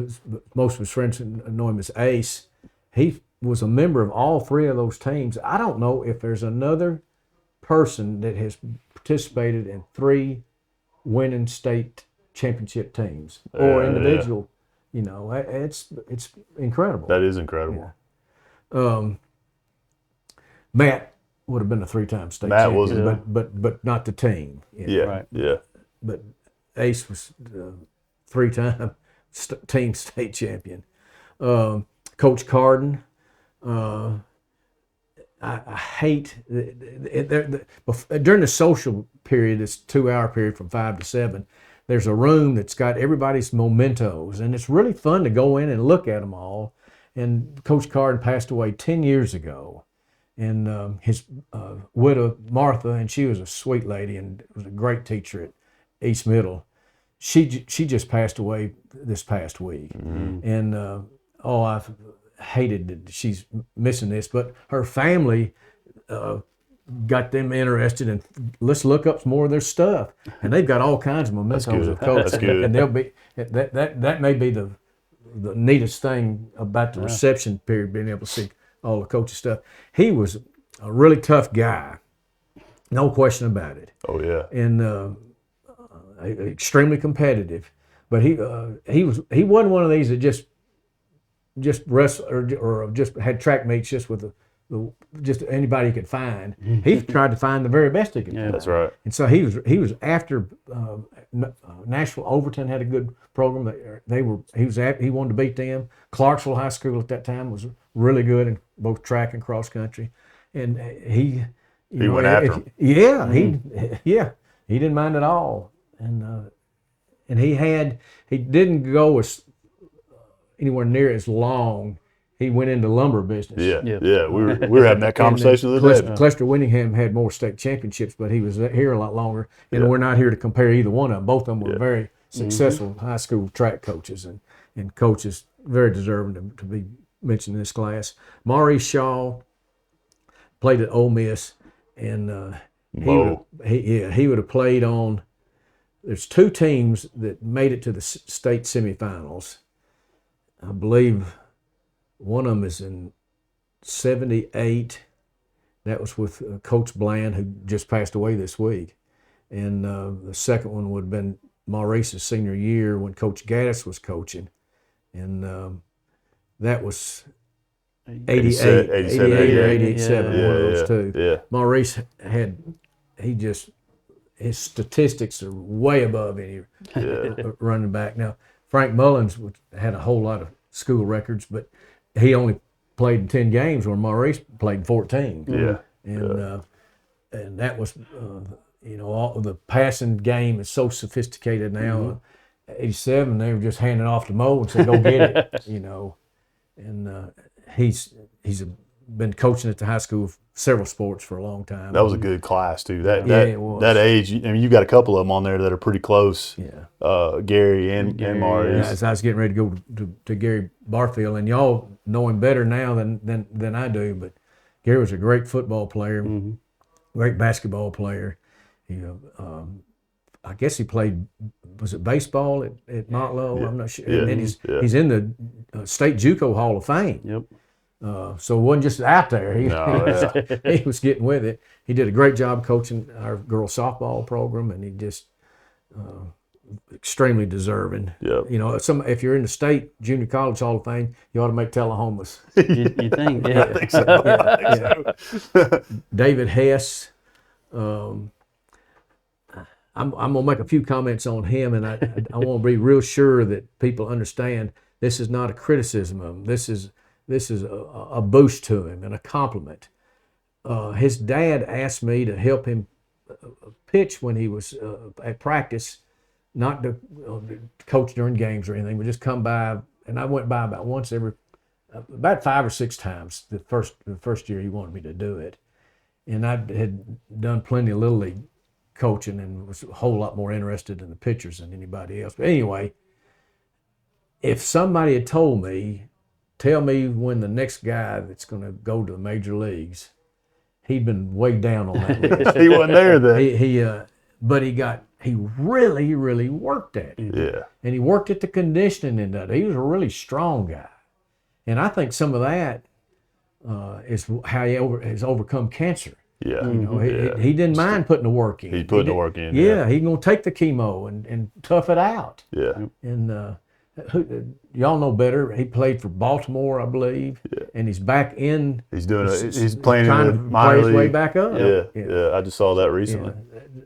most of his friends know him as Ace, he was a member of all 3 of those teams. I don't know if there's another person that has participated in 3 winning state championship teams or individual. You know, it's incredible. That is incredible. Yeah. Matt would have been a 3-time state Matt champion, was, but not the team. Yeah, Right. yeah. But Ace was 3-time team state champion. Coach Carden. I hate during the social period, this 2-hour period from 5 to 7. There's a room that's got everybody's mementos, and it's really fun to go in and look at them all. And Coach Carden passed away 10 years ago, and his widow Martha, and she was a sweet lady and was a great teacher at East Middle. She just passed away this past week, and I've hated that she's missing this, but her family got them interested, and let's look up some more of their stuff, and they've got all kinds of mementos of coaches. That's good. And they'll be that may be the neatest thing about the reception period, being able to see all the coaches stuff. He was a really tough guy, no question about it. Oh yeah. And extremely competitive, but he wasn't one of these that just wrestled or just had track meets just with just anybody he could find. He tried to find the very best he could find. That's right. And so he was after Nashville. Overton had a good program. He wanted to beat them. Clarksville High School at that time was really good in both track and cross country, and he went after him. Yeah, he didn't mind at all, and he didn't go anywhere near as long. He went into lumber business. Yeah. We were having that conversation the other day. Clester Winningham had more state championships, but he was here a lot longer. And we're not here to compare either one of them. Both of them were very successful high school track coaches and coaches very deserving to be mentioned in this class. Maurice Shaw played at Ole Miss, and he would have played on. There's 2 teams that made it to the state semifinals. I believe one of them is in 78. That was with Coach Bland, who just passed away this week. And the second one would have been Maurice's senior year when Coach Gaddis was coaching. And that was 88 or 87, one of those two. Yeah. Maurice his statistics are way above any running back. Now, Frank Mullins had a whole lot of school records, but he only played in 10 games where Maurice played in 14. And that was, all the passing game is so sophisticated now. 87, they were just handing off to Mo and said, go get it, And he's been coaching at the high school of several sports for a long time. That was a good class too. That was. That age, you got a couple of them on there that are pretty close. Yeah. Gary and Maurice. As I was getting ready to go to Gary Barfield, and y'all know him better now than I do, but Gary was a great football player, great basketball player. I guess he played, was it baseball at Motlow? I'm not sure. Yeah. And he's in the State JUCO Hall of Fame. Yep. So it wasn't just out there. He was getting with it. He did a great job coaching our girls softball program, and he just extremely deserving. Yep. If you're in the State Junior College Hall of Fame, you ought to make Tullahoma's. You think? Yeah. I think so. David Hess. I'm gonna make a few comments on him, and I want to be real sure that people understand this is not a criticism of him. This is a boost to him and a compliment. His dad asked me to help him pitch when he was at practice, not to coach during games or anything, but just come by. And I went by about 5 or 6 times the first year he wanted me to do it. And I had done plenty of Little League coaching and was a whole lot more interested in the pitchers than anybody else. But anyway, if somebody had told me, tell me when the next guy that's going to go to the major leagues, he'd been way down on that list. He wasn't there then. But he really, really worked at it. Yeah. And he worked at the conditioning end of it. He was a really strong guy. And I think some of that is how he has overcome cancer. Yeah. You know, he didn't mind putting the work in. He put the work in. Yeah, he's gonna take the chemo and tough it out. Yeah. And y'all know better. He played for Baltimore, I believe, and he's back in. He's he's playing in the to minor play his way league. back up. Yeah. I just saw that recently.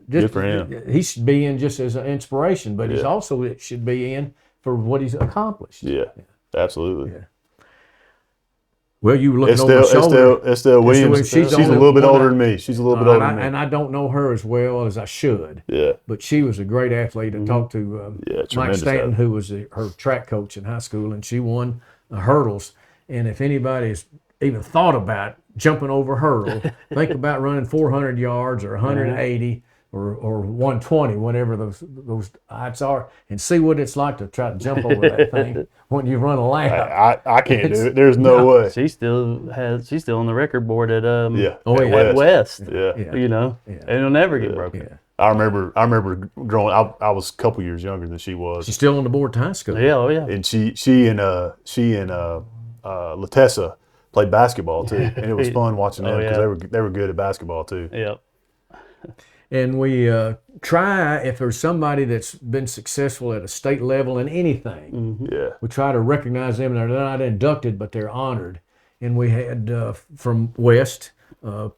Good for him. He should be in just as an inspiration, but he's also it should be in for what he's accomplished. Yeah. Absolutely. Yeah. Well, you were looking over my shoulder. Estelle Williams. She's a little bit older than me. She's a little bit older than me. And I don't know her as well as I should. Yeah. But she was a great athlete. I talked to Mike Stanton, who was her track coach in high school, and she won hurdles. And if anybody's even thought about jumping over hurdle, think about running 400 yards or 180 or 120, whatever those heights are, and see what it's like to try to jump over that thing when you run a lap. I can't do it. There's no way. She's still on the record board at at West. Yeah. You know, and it'll never get broken. Yeah. I remember growing. I was a couple years younger than she was. She's still on the board to high school. Yeah, oh yeah. And she and Latessa played basketball too, and it was fun watching them because they were good at basketball too. Yep. And we try, if there's somebody that's been successful at a state level in anything, we try to recognize them. They're not inducted, but they're honored. And we had from West,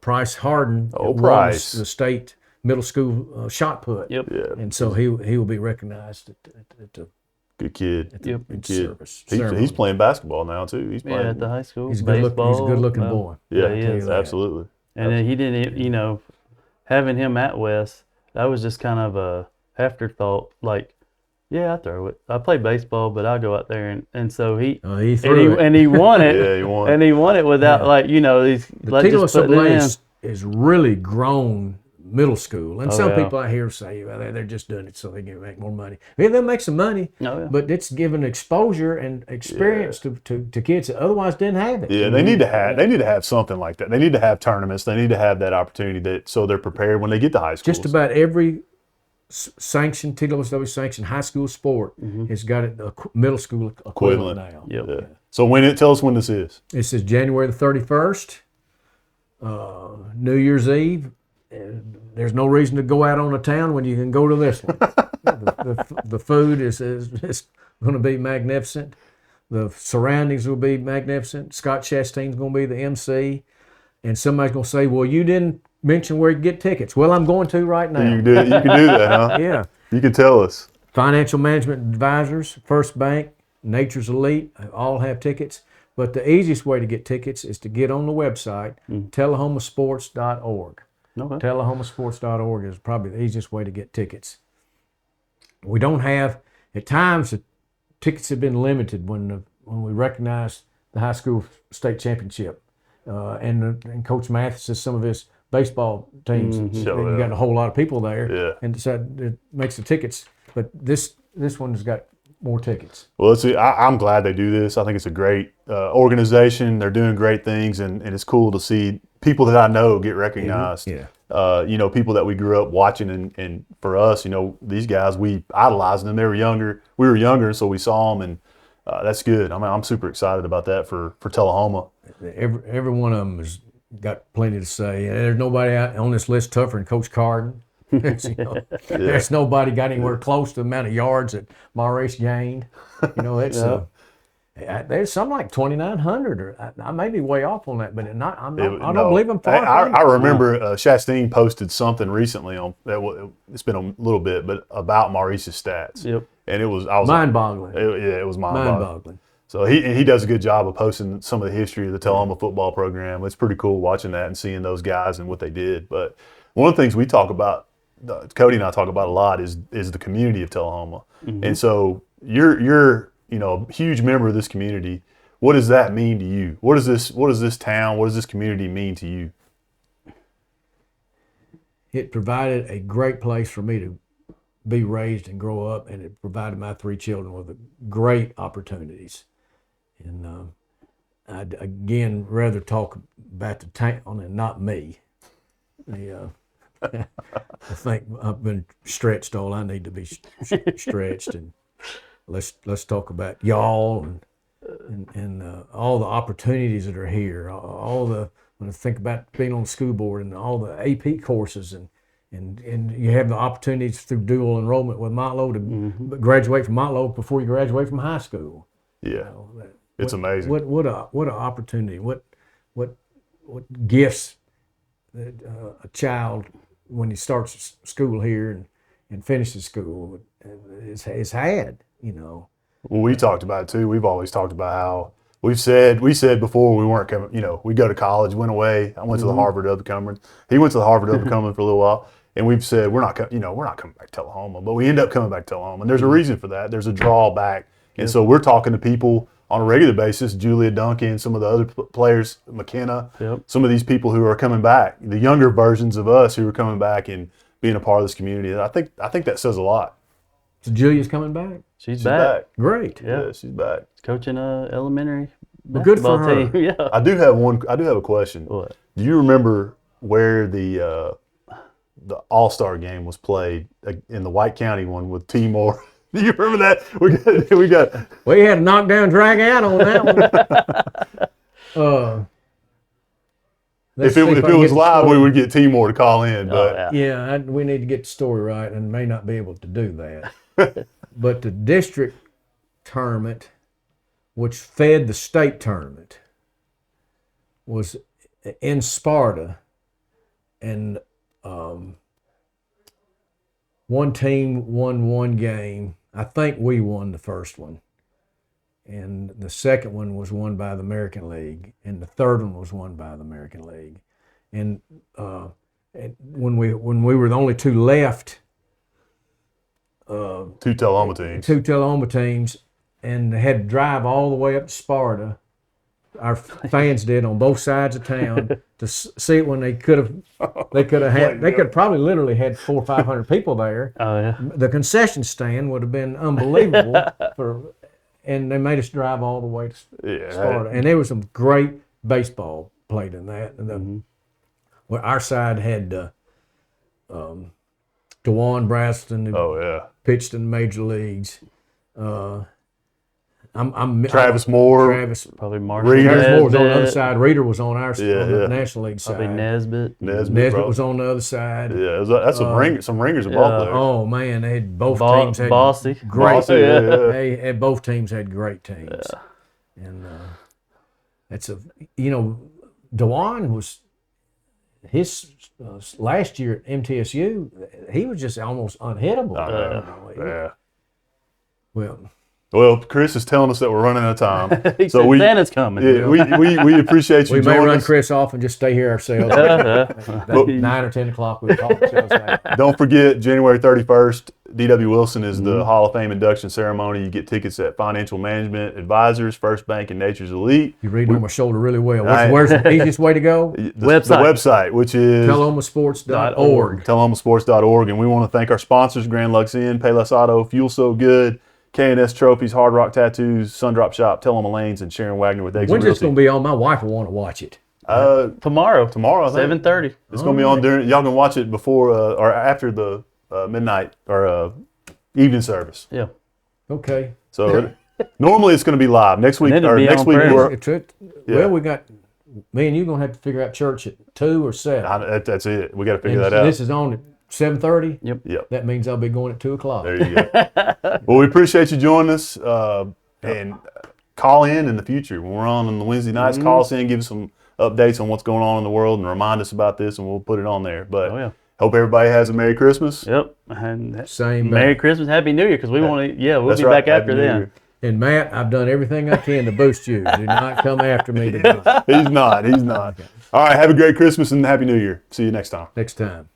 Price Harden won the state middle school shot put. Yep. Yeah. And so he will be recognized at the good kid. good service. He's playing basketball now too. He's playing at the high school. He's a baseball. good looking boy. Yeah, he is. Absolutely. And then he didn't, having him at West, that was just kind of a afterthought. Like, yeah, I throw it. I play baseball, but I go out there and so he threw it. And he won it. Yeah, he won. And he won it without these. The Tito Sublime is really grown middle school, and some people I hear say they're just doing it so they can make more money. Yeah, they'll make some money, but it's giving exposure and experience to kids that otherwise didn't have it. Yeah, they need to have something like that. They need to have tournaments. They need to have that opportunity so they're prepared when they get to high school. Just about every sanctioned TWSW sanctioned high school sport has got a middle school equivalent now. Yep. Yeah. So tell us when this is. This is January the 31st, New Year's Eve. There's no reason to go out on the town when you can go to this one. The food is going to be magnificent. The surroundings will be magnificent. Scott Chastain's going to be the MC. And somebody's going to say, well, you didn't mention where you get tickets. Well, I'm going to right now. You can do that, huh? Yeah. You can tell us. Financial Management Advisors, First Bank, Nature's Elite, all have tickets. But the easiest way to get tickets is to get on the website, telehomasports.org. Okay. Telehomasports.org is probably the easiest way to get tickets. We don't have, at times, the tickets have been limited when we recognize the high school state championship. And Coach Mathis is some of his baseball teams. You got a whole lot of people there. And so it makes the tickets. But this one's got more tickets. Well, let's see. I'm glad they do this. I think it's a great organization. They're doing great things, and it's cool to see people that I know get recognized. Yeah. People that we grew up watching, and for us, these guys, we idolized them. They were younger. We were younger, so we saw them, and that's good. I'm super excited about that for Tullahoma. Every one of them has got plenty to say. And there's nobody out on this list tougher than Coach Carden. There's nobody got anywhere close to the amount of yards that Maurice gained. There's some like 2,900, or I may be way off on that, but I don't believe I'm far. I remember Chastain posted something recently on that. It's been a little bit, but about Maurice's stats. Yep. And I was mind-boggling. It was mind-boggling. So he does a good job of posting some of the history of the Tullahoma football program. It's pretty cool watching that and seeing those guys and what they did. But one of the things we talk about, Cody and I talk about a lot, is the community of Tullahoma. And so you're a huge member of this community. What does that mean to you? What does this town, what does this community mean to you? It provided a great place for me to be raised and grow up, and it provided my three children with great opportunities. And I'd again rather talk about the town and not me. I think I've been stretched all I need to be stretched, and let's talk about y'all and all the opportunities that are here, all the when I think about being on the school board and all the AP courses and you have the opportunities through dual enrollment with Motlow to graduate from Motlow before you graduate from high school. Yeah, it's amazing. What an opportunity! What gifts a child when he starts school here and finishes school is had. Well, we talked about it too. We've always talked about how we said before we weren't coming. We go to college, went away. I went to the Harvard Up and Coming. He went to the Harvard Up and Coming for a little while, and we've said we're not coming back to Tullahoma, but we end up coming back to Tullahoma, and there's a reason for that. There's a drawback, and so we're talking to people on a regular basis. Julia Duncan, some of the other players, McKenna, some of these people who are coming back, the younger versions of us who are coming back and being a part of this community. And I think that says a lot. So Julia's coming back. She's back. Great. Yeah, she's back. Coaching elementary good for her. team. Yeah. I do have a question. What? Do you remember where the All-Star game was played in the White County one with Timor? Do you remember that? We had a knockdown drag out on that one. If it was live, we would get Timor to call in. But we need to get the story right, and may not be able to do that. But the district tournament, which fed the state tournament, was in Sparta, and one team won one game. I think we won the first one, and the second one was won by the American League, and the third one was won by the American League. And when we were the only two left, two Tullahoma teams, and they had to drive all the way up to Sparta. Our fans did on both sides of town to see it when they could have probably literally had 400 or 500 people there. Oh yeah. The concession stand would have been unbelievable and they made us drive all the way to Sparta. And there was some great baseball played in that. And well, our side had DeJuan Braston, who pitched in the major leagues. Travis Moore. Probably Marshall. Travis Moore was on the other side. Reeder was on our on the National League side. Probably Nesbitt. Nesbitt was on the other side. Yeah, that's some ringers of ball players. Oh man, they had both teams had Bossy. great. Bossy, They both teams had great teams. Yeah. And that's DeJuan was his last year at MTSU. He was just almost unhittable. Well, Chris is telling us that we're running out of time. He said Santa's coming. Yeah, we appreciate you we joining us. We may run Chris off and just stay here ourselves. 9 or 10 o'clock, we'll talk ourselves out. Don't forget, January 31st, D.W. Wilson is the Hall of Fame induction ceremony. You get tickets at Financial Management Advisors, First Bank, and Nature's Elite. You're reading on my shoulder really well. Where's the easiest way to go? The website, which is TullahomaSports.org. TullahomaSports.org. And we want to thank our sponsors, Grand Lux Inn, Payless Auto, Fuel So Good, K&S Trophies, Hard Rock Tattoos, Sundrop Shop, Tullahoma Lanes, and Sharon Wagner with Exit When's Realty. this going to be on? My wife will want to watch it. Tomorrow, I think. 7:30. It's going to be on during. Y'all can watch it before or after the midnight or evening service. Yeah. Okay. So normally it's going to be live next week. Well, we got me and you going to have to figure out church at 2 or 7. That's it. We got to figure that out. This is on at 7:30. Yep. That means I'll be going at 2 o'clock. There you go. Well, we appreciate you joining us and call in the future when we're on the Wednesday nights. Call us in, give us some updates on what's going on in the world, and remind us about this, and we'll put it on there. But hope everybody has a Merry Christmas. Yep. And same. Merry Christmas, Happy New Year, because we want to. Yeah, we'll be back after then. And Matt, I've done everything I can to boost you. Do not come after me today. He's not. Okay. All right. Have a great Christmas and Happy New Year. See you next time. Next time.